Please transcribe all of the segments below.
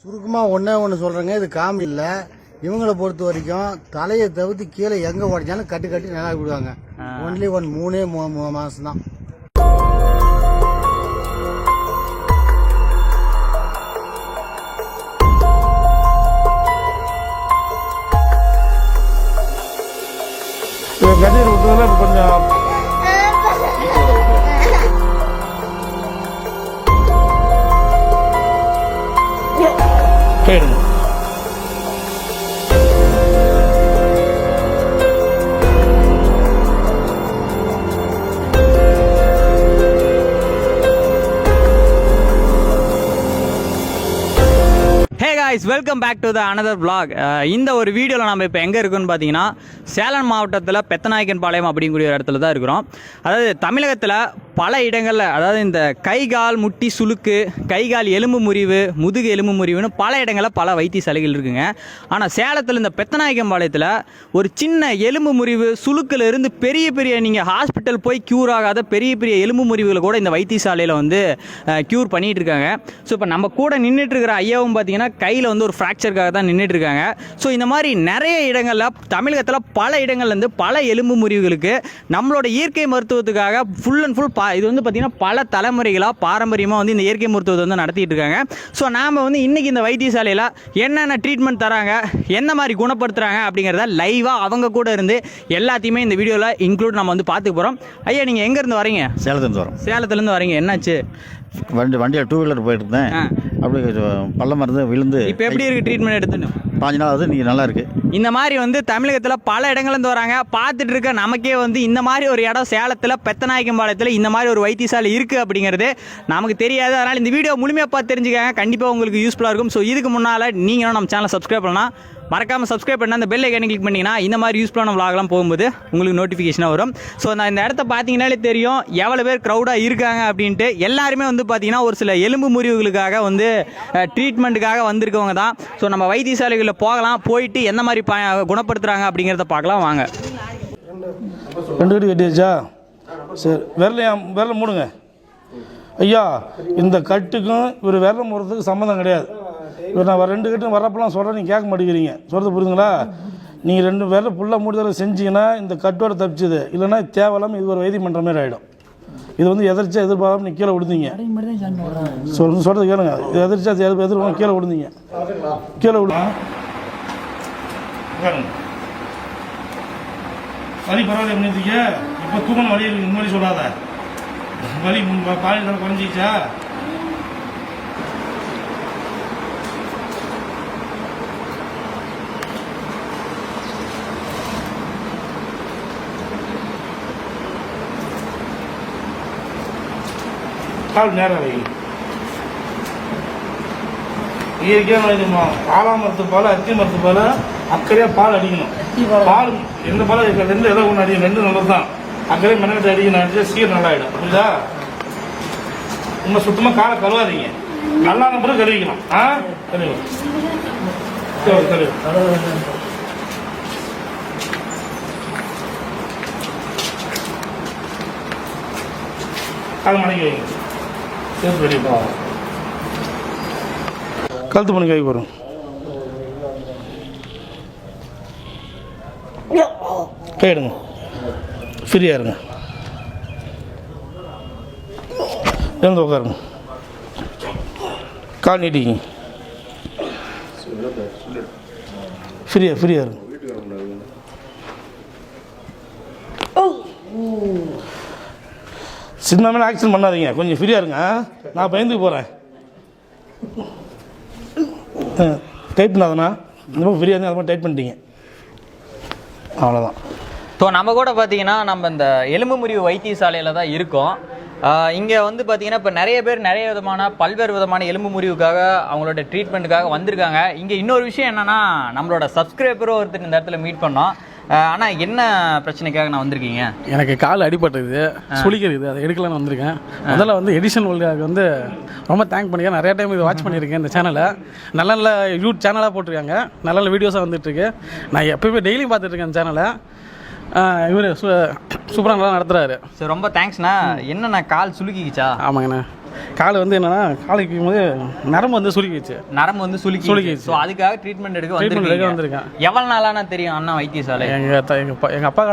சுருக்கமாக ஒன்று சொல்கிறேங்க, இது காமெடி இல்லை. இவங்களை பொறுத்த வரைக்கும் தலையை தவிர்த்து கீழே எங்கே உடச்சாலும் கட்டி கட்டி நல்லா விடுவாங்க. ஒன்லி 3 மாதம் தான். கண்ணீர் விட்டதில் கொஞ்சம் போயிடுங்க. Hey guys, welcome back to the another vlog. இந்த ஒரு வீடியோவில் நம்ம இப்போ எங்கே இருக்குன்னு பார்த்தீங்கன்னா சேலம் மாவட்டத்தில் பெத்தநாயக்கன் பாளையம் அப்படிங்கிற ஒரு இடத்துல தான் இருக்கிறோம். அதாவது தமிழகத்தில் பல இடங்களில், அதாவது இந்த கை கால் முட்டி சுளுக்கு, கை கால் எலும்பு முறிவு, முதுகு எலும்பு முறிவுன்னு பல இடங்களில் பல வைத்தியசாலைகள் இருக்குங்க. ஆனால் சேலத்தில் இந்த பெத்தநாயக்கன் பாளையத்தில் ஒரு சின்ன எலும்பு முறிவு சுளுக்கில் இருந்து பெரிய பெரிய நீங்கள் ஹாஸ்பிட்டல் போய் க்யூர் ஆகாத பெரிய பெரிய எலும்பு முறிவுகளை கூட இந்த வைத்தியசாலையில் வந்து க்யூர் பண்ணிகிட்டு இருக்காங்க. ஸோ இப்போ நம்ம கூட நின்றுட்டு இருக்கிற ஐயாவும் பார்த்தீங்கன்னா கையில் வந்து ஒரு ஃப்ராக்சருக்காக தான் நின்றுட்டு இருக்காங்க. ஸோ இந்த மாதிரி நிறைய இடங்களில் தமிழகத்தில் பல இடங்கள்லேருந்து பல எலும்பு முறிவுகளுக்கு நம்மளோட இயற்கை மருத்துவத்துக்காக ஃபுல் அண்ட் ஃபுல் இது வந்து பார்த்திங்கன்னா பல தலைமுறைகளாக பாரம்பரியமாக வந்து இந்த இயற்கை மருத்துவத்தை வந்து நடத்திட்டு இருக்காங்க. ஸோ நாம் வந்து இன்றைக்கி இந்த வைத்தியசாலையில் என்னென்ன ட்ரீட்மெண்ட் தராங்க, என்ன மாதிரி குணப்படுத்துகிறாங்க அப்படிங்கிறத லைவாக அவங்க கூட இருந்து எல்லாத்தையுமே இந்த வீடியோவில் இன்க்ளூட் நம்ம வந்து பார்த்துக்க போகிறோம். ஐயா, நீங்கள் எங்கேருந்து வரீங்க? சேலத்துலேருந்து வரோம். சேலத்துலேருந்து வரீங்க. என்னாச்சு? வண்டியில் 2 வீலர் போயிட்டு இருந்தேன். அப்படி பள்ளம் மருந்து விழுந்து. இப்போ எப்படி இருக்குது ட்ரீட்மெண்ட் எடுத்துன்னு? 5 நாள் ஆகுது. நீங்கள் நல்லா இருக்கு. இந்த மாதிரி வந்து தமிழகத்தில் பல இடங்கள்லேருந்து வராங்க. பார்த்துட்டு இருக்க நமக்கே வந்து இந்த மாதிரி ஒரு இடம் சேலத்தில் பெத்தநாயக்கன் பாளையத்தில் இந்த மாதிரி ஒரு வைத்தியசாலை இருக்குது அப்படிங்கிறது நமக்கு தெரியாது. அதனால் இந்த வீடியோ முழுமையாக பார்த்து தெரிஞ்சுக்காங்க, கண்டிப்பாக உங்களுக்கு யூஸ்ஃபுல்லாக இருக்கும். ஸோ இதுக்கு முன்னால் நீங்களும் நம்ம சேனலை சப்ஸ்கிரைப் பண்ணலாம். மறக்காமல் சப்ஸ்கிரைப் பண்ணால் அந்த பெல் ஐக்கானை கிளிக் பண்ணிங்கன்னா இந்த மாதிரி யூஸ்ஃபுல்லான vlogலாம் போகும்போது உங்களுக்கு நோட்டிஃபிகேஷனாக வரும். ஸோ நான் இந்த இடத்த பார்த்தீங்கன்னாலே தெரியும் எவ்வளோ பேர் க்ரௌடாக இருக்காங்க அப்படின்ட்டு. எல்லாருமே வந்து பார்த்தீங்கன்னா ஒரு சில எலும்பு முறிவுகளுக்காக வந்து ட்ரீட்மெண்ட்டுக்காக வந்திருக்கவங்க தான். ஸோ நம்ம வைத்தியசாலைகளில் போகலாம், போயிட்டு எந்த மாதிரி குணப்படுத்துகிறாங்க அப்படிங்கிறத பார்க்கலாம் வாங்க. 2 கட்டு கட்டியாச்சா? சரி, விரல மூடுங்க. ஐயா, இந்த கட்டுக்கும் இவர் விரல மூடுறதுக்கு சம்மந்தம் கிடையாது. இவர் நான் 2 கட்டு வரப்பெல்லாம் சொல்கிறேன், நீங்கள் கேட்க மாட்டேங்கிறீங்க. சொல்கிறது புரியுதுங்களா? நீங்கள் 2 விரல ஃபுல்லாக மூடுதலை செஞ்சீங்கன்னா இந்த கட்டோட தப்பிச்சுது. இல்லைன்னா தேவையில்லாமல் இது ஒரு வைத்தியம் பண்ணுற மாதிரி ஆகிடும். இது வந்து எதிர்ச்சா எதிர்பார்க்காம நீங்கள் கீழே விழுந்தீங்க. சொல்கிறது கேளுங்க. எதிர்ச்சா எதிர்பார்க்க கீழே விழுந்தீங்க. கீழே விழு. வலி பரவாயில்ல பண்ணிட்டீங்க. இப்போ தூக்கணும் வலி இருக்கு. இந்த மாதிரி சொல்லாத. வலி பாலியல் குறைஞ்சிச்சா? கால் நேரம் வை. இயற்கையான இதுமா ஆலாம் மரத்து பால், அத்தி மரத்து பால் அக்கறையாக பால் அடிக்கணும். பால் எந்த பால் 2 எதாவது ஒன்று அடிக்கணும். 2 நல்லது தான். அக்கறையாக மெனக்கட்டு அடிக்கணும். அடிச்சா சீர் நல்லா ஆகிடும். புரியுதா? உங்கள் சுத்தமாக காலை கழுவாதீங்க. நல்லா நம்பரும் கழுவிக்கலாம். கழுவிக்கலாம். கால் மணிக்கு வைங்க. சேர்த்து வெளியே போவோம். கழுத்து பண்ணி கை வரும். கை எடுங்க. ஃப்ரீயாக இருங்க. எழுந்து உட்காருங்க. கால் நீட்டிங்க. ஃப்ரீயாக இருங்க. சின்ன மேலே ஆக்சிடென்ட் பண்ணாதீங்க. கொஞ்சம் ஃப்ரீயாக இருங்க. நான் பயந்துக்கு போகிறேன். டைட் பண்ணாதண்ணா. இந்த மாதிரி ஃப்ரீயாக இருந்தால் அது மாதிரி டைட் பண்ணிட்டீங்க. அவ்வளோதான். ஸோ நம்ம கூட பார்த்தீங்கன்னா நம்ம இந்த எலும்பு முறிவு வைத்தியசாலையில் தான் இருக்கோம். இங்கே வந்து பார்த்தீங்கன்னா இப்போ நிறைய பேர் நிறைய விதமான பல்வேறு விதமான எலும்பு முறிவுக்காக அவங்களோட ட்ரீட்மெண்ட்டுக்காக வந்திருக்காங்க. இங்கே இன்னொரு விஷயம் என்னென்னா, நம்மளோட சப்ஸ்கிரைபரும் ஒருத்தர் இந்த இடத்துல மீட் பண்ணோம். ஆனால் என்ன பிரச்சனைக்காக நான் வந்திருக்கீங்க? எனக்கு கால் அடிபட்டுது, சுளிக்கிறது, அதை எடுக்கலான்னு வந்திருக்கேன். முதல்ல வந்து எடிஷன் வேர்ல்டுக்கு வந்து ரொம்ப தேங்க் பண்ணிக்கிறேன். நிறைய டைம் இது வாட்ச் பண்ணியிருக்கேன். இந்த சேனலை நல்ல நல்ல யூடியூப் சேனலாக போட்டிருக்காங்க. நல்ல நல்ல வீடியோஸாக வந்துட்டுருக்கு. நான் எப்போயுமே டெய்லியும் பார்த்துட்ருக்கேன் இந்த சேனலை. இவர் சூப்பராக நல்லா நடத்துகிறாரு. சரி, ரொம்ப தேங்க்ஸ்ண்ணா. என்னண்ணா கால் சுளுக்கிக்கிச்சா? ஆமாங்கண்ணா. கால் வந்து என்னன்னா காலைக்கு போது நரம்பு வந்து சுருக்கிச்சு. நரம்பு வந்து சுளுக்கிடுச்சு. ஸோ அதுக்காக ட்ரீட்மெண்ட் எடுக்க வந்திருக்கேன். எவ்வளவு நாளான தெரியும் அண்ணா வைத்தியசாலை? எங்க அப்பா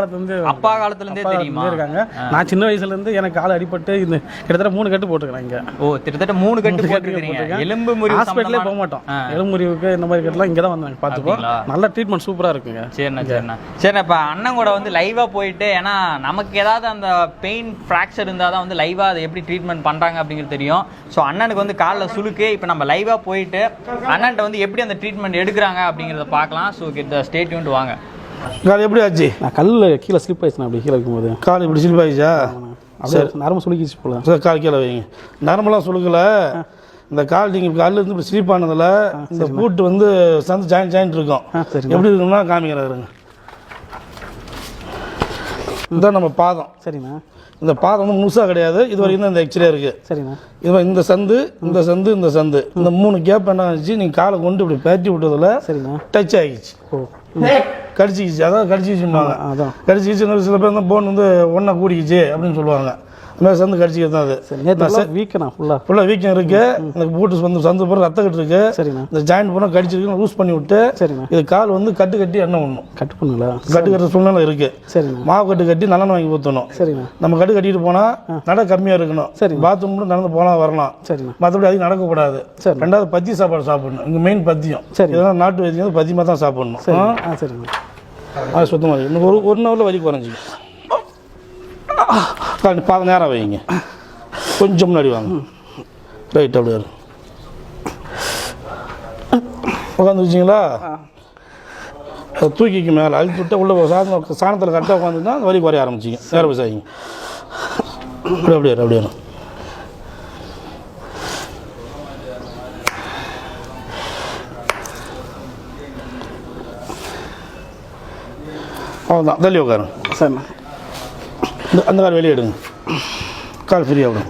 காலத்துலேருந்து தெரியுமா இருக்காங்க. நான் சின்ன வயசுல இருந்து எனக்கு கால் அடிபட்டு இந்த கிட்டத்தட்ட 3 கட்டு போட்டுக்கிறேன் இங்க. ஓ, கிட்டத்தட்ட 3 கட்டு போட்டுருக்கீங்க. எலும்பு முறிவு ஹாஸ்பிட்டலே போக மாட்டோம். எலும்பு முறிவுக்கு இந்த மாதிரி கட்டலாம் இங்கே தான் வந்து பார்த்துப்போம். நல்ல ட்ரீட்மெண்ட் சூப்பராக இருக்குங்க. சரிண்ணா. இப்போ அண்ணன் கூட வந்து லைவாக போயிட்டு, ஏன்னா நமக்கு ஏதாவது அந்த பெயின் ஃப்ராக்சர் இருந்தால் தான் வந்து லைவாக அதை எப்படி ட்ரீட்மெண்ட் பண்ணுறாங்க அப்படிங்கிறது தெரியும். ஸோ அண்ணனுக்கு வந்து காலில் சுளுக்கு. இப்போ நம்ம லைவாக போயிட்டு அண்ணன்ட்ட வந்து எப்படி அந்த ட்ரீட்மெண்ட் எடுக்கிறாங்க அப்படிங்கிறத பார்க்கலாம். ஸோ ஸ்டே டியூன்ட் வாங்க. கால் எப்படி ஆச்சு? நான் கல் கீழே ஸ்லிப் ஆயிடுச்சு. அப்படி கீழே இருக்கும்போது கால் இப்படி ஸ்லிப் ஆயிடுச்சா? சரி, நரம்பு சுளுக்கிச்சு போல. சார் கால் கீழே வைங்க. நரம்பெல்லாம் சுளுக்கலை. இந்த கால் நீங்கள் காலில் இருந்து இப்படி ஸ்லீப் ஆனதில் இந்த பூட்டு வந்து சந்து ஜாயிண்ட் இருக்கும். எப்படி இருக்குன்னா காமிக்கிறாருங்க. இதுதான் நம்ம பாதம். சரிண்ணா. இந்த பாதம் வந்து முழுசாக கிடையாது. இது வரைக்கும் தான் இந்த எக்ஸ்ரே இருக்குது. சரிண்ணா. இது இந்த சந்து இந்த சந்து இந்த சந்து இந்த 3 கேப் என்ன ஆச்சு, நீங்கள் காலை கொண்டு இப்படி பேட்டி விட்டதில் சரிண்ணா டச் ஆகிடுச்சு. கடிச்சிக்கிச்சு. அதான் கடிச்சிக்கிச்சும்பாங்க. அதான் கடிச்சிக்கிச்சு. சில பேர் போன் வந்து ஒன்றா கூடிக்கிச்சு அப்படின்னு சொல்லுவாங்க. இந்த மாதிரி சந்து கடிச்சிக்கிறது தான் அது. வீக்கனா ஃபுல்லாக வீக்கம் இருக்கு. இந்த பூட்டு வந்து சந்து பூரா ரத்த கட்டு இருக்கு. சரிண்ணா. இந்த ஜாயிண்ட் பூரா கடிச்சிருக்கு. லூஸ் பண்ணி விட்டு சரிண்ணா இது கால் வந்து கட்டி என்ன ஒன்றும் கட்டு பண்ணல. கட்டு கட்டுற சூழ்நிலை இருக்கு. சரிண்ணா. மாவு கட்டி நல்லெண்ணெய் வாங்கி ஊற்றணும். சரிண்ணா. நம்ம கட்டிட்டு போனால் நட கம்மியாக இருக்கணும். சரி. பாத்ரூம் நடந்து போனால் வரலாம். சரிண்ணா. மற்றபடி அதிகம் நடக்கக்கூடாது. சரி. 2வது பத்திய சாப்பாடு சாப்பிடணும். இங்கே மெயின் பத்தியம். சரி. இதெல்லாம் நாட்டு வைத்தியம் வந்து பத்தியமாக தான் சாப்பிடணும். சரிண்ணா. அது சுத்தமாக இன்னும் ஒரு ஹவரில் வலி குறைஞ்சிக்கும். பாதம் நேரம் வைங்க. கொஞ்சம் முன்னாடி வாங்க. ரைட். அப்படியே உட்காந்து வச்சிங்களா? தூக்கிக்கு மேலே அழுத்தி விட்டு உள்ள சாணத்தில் கரெக்டாக உட்காந்துன்னா வலி குறைய ஆரம்பிச்சிங்க. நேரம் போய் சாய்ங்க. அப்படியே அவ்வளோதான். தள்ளி உட்காருங்க. சரிண்ணா. அந்த கால் வெளியே எடுங்க. கால் ஃப்ரீயாக விடும்.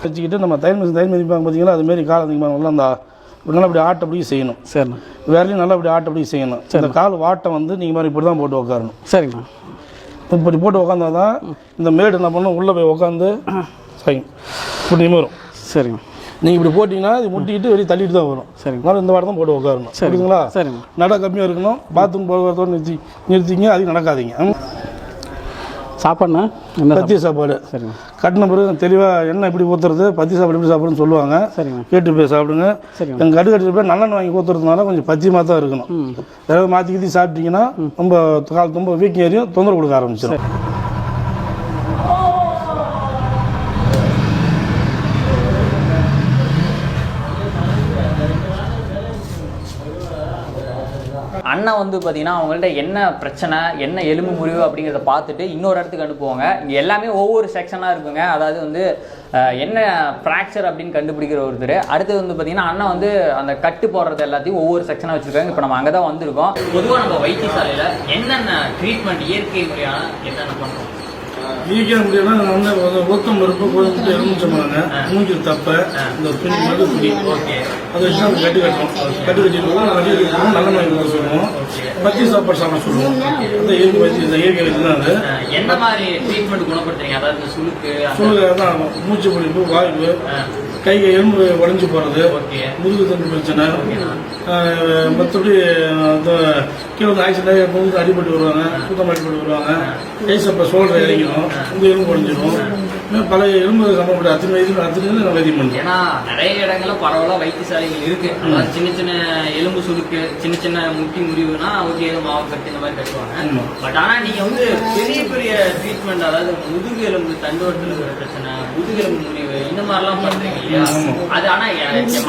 வச்சுக்கிட்டு நம்ம தையல் மிதிப்பாங்க பார்த்தீங்களா, அதுமாரி கால் அதிகமாக அந்த நல்லா அப்படி ஆட்டப்படி செய்யணும். சரிண்ணா. வேலையும் நல்லா அப்படி ஆட்டப்படி செய்யணும். இந்த கால் வாட்டை வந்து நீங்கள் மாதிரி இப்படி தான் போட்டு உட்காரணும். சரிண்ணா. இப்படி போட்டு உட்காந்தா தான் இந்த மேடு என்ன பண்ணணும், உள்ளே போய் உட்காந்து சரிங்க இப்படி நிமிரும். சரிங்க. நீங்கள் இப்படி போட்டிங்கன்னா இது முட்டிக்கிட்டு வெளியே தள்ளிட்டு தான் வரும். சரிங்க. அதனால் இந்த வாரம் தான் போட்டு உட்காரணும். சரிங்களா? சரிங்க. நட கம்மியாக இருக்கணும். பாத்ரூம் போகிறதோடு நிறுத்திங்க. அதிகம் நடக்காதீங்க. சாப்பாடுண்ணா பத்திய சாப்பாடு. சரிங்க. கட்டின பிறகு தெளிவாக எண்ணெய் எப்படி ஊற்றுறது, பத்திய சாப்பாடு எப்படி சாப்பிடுன்னு சொல்லுவாங்க. சரிங்க. கேட்டு போய் சாப்பிடுங்க. சரிங்க. எங்கள் கட்டு போய் நல்லெண்ணெய் வாங்கி ஊற்றுறதுனால கொஞ்சம் பத்தியமாக தான் இருக்கணும். ஏதாவது மாற்றி சாப்பிட்டீங்கன்னா ரொம்ப கால் ரொம்ப வீக்கம் ஏறியும் தொந்தரவு கொடுக்க ஆரம்பிச்சிடும். அண்ணன் வந்து பார்த்தீங்கன்னா அவங்கள்ட்ட என்ன பிரச்சனை, என்ன எலும்பு முறிவு அப்படிங்கிறத பார்த்துட்டு இன்னொரு இடத்துக்கு அனுப்புவாங்க. இங்கே எல்லாமே ஒவ்வொரு செக்ஷனாக இருக்குங்க. அதாவது வந்து என்ன ஃப்ராக்சர் அப்படின்னு கண்டுபிடிக்கிற ஒருத்தர். அடுத்தது வந்து பார்த்தீங்கன்னா அண்ணன் வந்து அந்த கட்டு போடுறது எல்லாத்தையும் ஒவ்வொரு செக்ஷனாக வச்சுருக்காங்க. இப்போ நம்ம அங்கே தான் வந்திருக்கோம். பொதுவாக நம்ம வைத்தியசாலையில் என்னென்ன ட்ரீட்மெண்ட் இயற்கை முறையான என்னென்ன பண்ணுறோம்? ஈகிய முடியும்னா வந்து ஊத்தம் பருப்பு கோதுமை எலுமிச்சம்பழங்க, மூஞ்சில் தப்பை, இந்த துணி மட்டும் துணி அதை வச்சு நம்ம கட்டி கட்டுவோம். கட்டி கட்டிட்டு நல்ல மாதிரி போட சொல்லுவோம். பத்திய சாப்பாடு சாப்பிட சொல்லுவோம். அந்த இயற்கை வைத்தியம், இந்த இயற்கை வைத்தியம் தான் அது. எந்த மாதிரி ட்ரீட்மெண்ட் குணப்படுத்துறீங்க? அதாவது சுளுக்கு தான் மூச்சு பிடிப்பு, வாய்ப்பு, கை எலும்பு உடஞ்சி போகிறது, முதுகு தண்டு பிரச்சனை, மற்றபடி கீழே வந்து ஆக்சிடென்ட் முதுகு அடிபட்டு வருவாங்க, சுத்தம் அடிபட்டு வருவாங்க, கை சப்ப சோல்டர் இறங்கிடும், இந்த எலும்பு உடஞ்சிடும். பல எலும்பு சம்பந்தப்பட்ட அத்தனை நம்ம வைத்தியம் பண்ணுறோம். ஏன்னா நிறைய இடங்கள்ல பரவலாக வைத்தியசாலைகள் இருக்கு. அதாவது சின்ன சின்ன எலும்பு சுளுக்கு, சின்ன சின்ன முட்டி முறிவுனா ஓகே மாவு கட்டி இந்த மாதிரி கட்டுவாங்க. பட் ஆனால் நீங்கள் வந்து பெரிய பெரிய ட்ரீட்மெண்ட், அதாவது முதுகு எலும்பு தண்டுவட்டத்தில் இருக்கிற பிரச்சனை, முதுகு எலும்பு முறிவு இந்த மாதிரிலாம் பண்ணுறீங்க இல்லையா? அது ஆனால்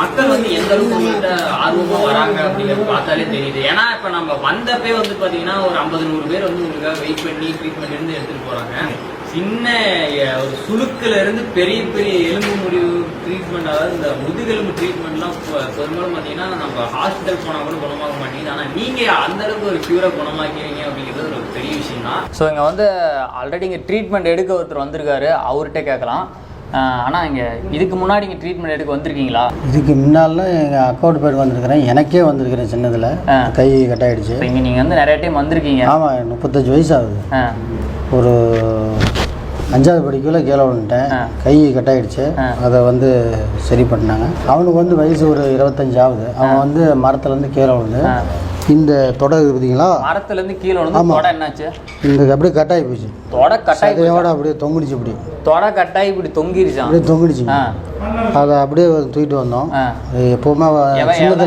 மக்கள் வந்து எந்த அளவுக்கு ஆர்வமாக வராங்க அப்படிங்கிறது பார்த்தாலே தெரியுது. ஏன்னா இப்போ நம்ம வந்தப்பே வந்து பார்த்தீங்கன்னா ஒரு 50-100 பேர் வந்து உங்களுக்காக வெயிட் பண்ணி ட்ரீட்மெண்ட் இருந்து எடுத்துகிட்டு போகிறாங்க. சின்ன ஒரு சுளுக்குல இருந்து பெரிய பெரிய எலும்பு முறிவு ட்ரீட்மெண்ட், அதாவது இந்த முதுகெலும்பு ட்ரீட்மெண்ட்லாம் பெரும்பாலும் பார்த்தீங்கன்னா நம்ம ஹாஸ்பிட்டல் போனால் கூட குணமாக மாட்டேங்குது. ஆனால் நீங்கள் அந்த அளவுக்கு ஒரு க்யூரை குணமாக்கிறீங்க அப்படிங்கிறது ஒரு பெரிய விஷயம் தான். ஸோ இங்கே வந்து ஆல்ரெடி இங்கே ட்ரீட்மெண்ட் எடுக்க ஒருத்தர் வந்திருக்காரு. அவர்கிட்ட கேட்கலாம். ஆனால் இங்கே இதுக்கு முன்னாடி இங்கே ட்ரீட்மெண்ட் எடுக்க வந்திருக்கீங்களா? இதுக்கு முன்னாலாம் எங்கள் அக்கௌண்ட் பேர் வந்திருக்கிறேன், எனக்கே வந்திருக்கிறேன் சின்னதில், கை கட்டாயிடுச்சு. இப்போ இங்கே நீங்கள் வந்து நிறைய டைம் வந்திருக்கீங்க. ஆமாம், 35 வயசு ஆகுது. ஒரு 5வது படிக்கல கீழே விழுந்துட்டேன், கை கட்டாயிடுச்சு. அதை வந்து சரி பண்ணாங்க. அவனுக்கு வந்து வயசு ஒரு 25 ஆகுது. அவன் வந்து மரத்துலேருந்து கீழே விழுந்து இந்த தொடை பார்த்தீங்களா, மரத்துலேருந்து கீழே விழுந்து தொடை என்னாச்சு? இந்த அப்படியே கட்டாயி போச்சு. தொடை கட்டாயோட அப்படியே தொங்கிடுச்சு. இப்படி தொடை கட்டாயி இப்படி தொங்கிருச்சான். அப்படியே தொங்கிடுச்சு. அதை அப்படியே தூக்கிட்டு வந்தோம். எப்போவுமே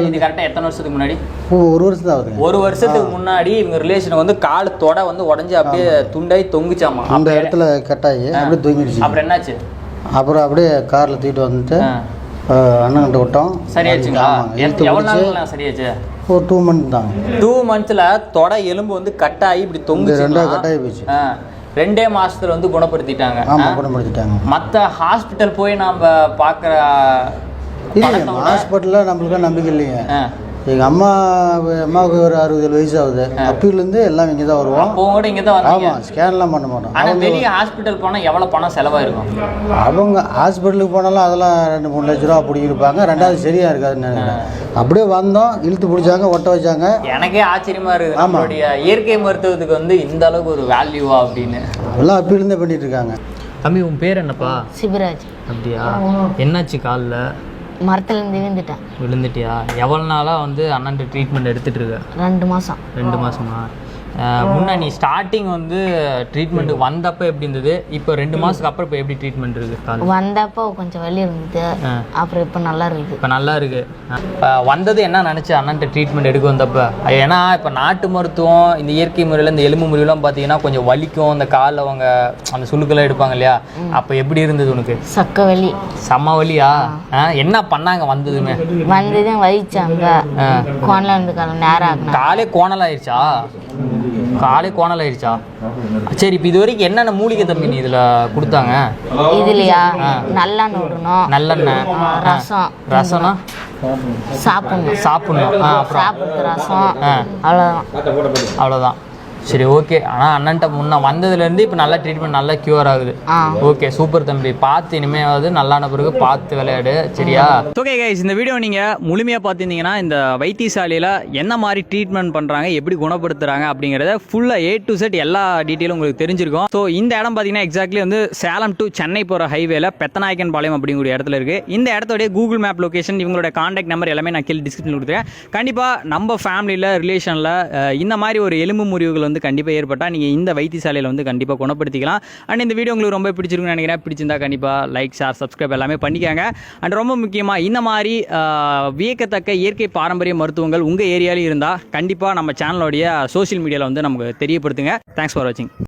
இது கரெக்டாக எத்தனை வருஷத்துக்கு முன்னாடி? 1 வருஷம் தான் ஆகுது. 1 வருஷத்துக்கு முன்னாடி இவங்க ரிலேஷன் வந்து கால் தொடை வந்து உடஞ்சி அப்படியே துண்டாகி தொங்குச்சாமா. அந்த இடத்துல கட்டாயி அப்படியே தொங்கிடுச்சு. அப்புறம் என்னாச்சு? அப்புறம் அப்படியே காரில் தூக்கிட்டு வந்துட்டு அண்ணன்கிட்ட விட்டோம். சரியாச்சுங்களா? எவ்வளோ நாள் சரியாச்சு? ஒரு 2 மந்த் தான். 2 மந்த்ஸில் தொடை எலும்பு வந்து கட்டாயி இப்படி தொங்குச்சு. 2 கட்டாயி போச்சு. 2 மாசத்துல வந்து குணப்படுத்திட்டாங்க. ஆமாம், குணப்படுத்திட்டாங்க. மற்ற ஹாஸ்பிட்டல் போய் நாம் பார்க்குற ஹாஸ்பிட்டலில் நம்மளுக்கு நம்பிக்கை இல்லைங்க. எங்கள் அம்மாவுக்கு ஒரு 60 வயசு ஆகுது. அப்பயிலேருந்து எல்லாம் இங்கே தான் வருவோம். கூட இங்கே தான் வருவாங்க. ஆமாம், ஸ்கேன்லாம் பண்ண மாட்டோம். ஆனால் வெளியே ஹாஸ்பிட்டல் போனால் எவ்வளோ பணம் செலவாயிருக்கும்? அவங்க ஹாஸ்பிட்டலுக்கு போனாலும் அதெல்லாம் 2-3 லட்ச ரூபா பிடிக்கிருப்பாங்க. 2வது சரியாக இருக்காதுன்னு நினைக்கிறேன். அப்படியே வந்தோம், இழுத்து பிடிச்சாங்க, ஒட்ட வச்சாங்க. எனக்கே ஆச்சரியமாக இருக்குது, நம்மளுடைய இயற்கை மருத்துவத்துக்கு வந்து இந்த அளவுக்கு ஒரு வேல்யூவா அப்படின்னு. எல்லாம் அப்பயிலேருந்தே பண்ணிட்டு இருக்காங்க. தம்பி, உன் பேர் என்னப்பா? சிவராஜ். அப்படியா? என்னாச்சு காலில்? மரத்துலேருந்து விழுந்துட்டியா? எவ்வளோ நாளாக வந்து அண்ணன் ட்ரீட்மெண்ட் எடுத்துகிட்டு இருக்க? 2 மாதம். 2 மாதமா? முன்னே நீ ஸ்டார்டிங் வந்து ட்ரீட்மெண்ட்டுக்கு வந்தப்போ எப்படி இருந்தது? இப்போ 2 மாதத்துக்கு அப்புறம் இப்போ எப்படி ட்ரீட்மெண்ட் இருக்குது? வந்தப்போ கொஞ்சம் வலி இருந்தது, அப்புறம் இப்போ நல்லா இருக்குது. இப்போ நல்லா இருக்குது. வந்தது என்ன நினச்சி அண்ணன்ட்ட ட்ரீட்மெண்ட் எடுக்க வந்தப்போ? ஏன்னா இப்போ நாட்டு மருத்துவம், இந்த இயற்கை முறையில் இந்த எலும்பு முறையெல்லாம் பார்த்தீங்கன்னா கொஞ்சம் வலிக்கும். இந்த காலில் அவங்க அந்த சுளுக்கெல்லாம் எடுப்பாங்க இல்லையா? அப்போ எப்படி இருந்தது உனக்கு? சக்க வலி. செம்ம வலியா? என்ன பண்ணாங்க வந்ததுமே? வந்ததும் வலிச்சாங்க. கோணல இருந்து நேரம் காலே கோணல் ஆயிடுச்சா? காலே கோணல் ஆயிடுச்சா? சரி, இப்போ இது வரைக்கும் என்னென்ன மூலிகை தம்பி நீ இதில் கொடுத்தாங்க? இதுலையா நல்லெண்ணெய் விடணும், நல்லெண்ணெய், ரசம்னா சாப்பிடணும், அப்புறம் சாப்பிட்றது ரசம், அவ்வளோதான். சரி, ஓகே. ஆனால் அண்ணன்ட்ட முன்ன வந்ததுலேருந்து இப்போ நல்லா ட்ரீட்மெண்ட் நல்லா க்யூர் ஆகுது. ஓகே, சூப்பர் தம்பி. பார்த்து இனிமேல் நல்லான பிறகு பார்த்து விளையாடு, சரியா? ஓகே கைஸ், இந்த வீடியோ நீங்கள் முழுமையாக பார்த்துருந்தீங்கன்னா இந்த வைத்தியசாலையில் என்ன மாதிரி ட்ரீட்மெண்ட் பண்ணுறாங்க, எப்படி குணப்படுத்துகிறாங்க அப்படிங்கிறத ஃபுல்லாக A to Z எல்லா டீட்டெயிலும் உங்களுக்கு தெரிஞ்சிருக்கும். ஸோ இந்த இடம் பார்த்தீங்கன்னா எக்ஸாக்ட்லி வந்து சேலம் டு சென்னை போகிற ஹைவேல பெத்தநாயக்கன் பாளையம் அப்படிங்கிற இடத்துல இருக்குது. இந்த இடத்தோடைய கூகுள் மேப் லொக்கேஷன், இவங்களோட கான்டாக்ட் நம்பர் எல்லாமே நான் கீழே டிஸ்கிரிப்ஷனில் கொடுத்துருக்கேன். கண்டிப்பாக நம்ம ஃபேமிலியில் ரிலேஷனில் இந்த மாதிரி ஒரு எலும்பு முறிவுகள் வந்து கண்டிப்பாக ஏற்பட்டால் நீங்கள் இந்த வைத்தியசாலையில் வந்து கண்டிப்பாக குணப்படுத்திக்கலாம். அண்ட் இந்த வீடியோ உங்களுக்கு ரொம்ப பிடிச்சிருக்குன்னு நினைக்கிறேன். பிடிச்சிருந்தா கண்டிப்பாக லைக், ஷேர், சப்ஸ்கிரைப் எல்லாமே பண்ணிக்காங்க. அண்ட் ரொம்ப முக்கியமாக இந்த மாதிரி வியக்கத்தக்க இயற்கை பாரம்பரிய மருத்துவங்கள் உங்கள் ஏரியாவில் இருந்தால் கண்டிப்பாக நம்ம சேனலோடைய சோஷியல் மீடியாவில் வந்து நமக்கு தெரியப்படுத்துங்க. தேங்க்ஸ் ஃபார் வாட்சிங்.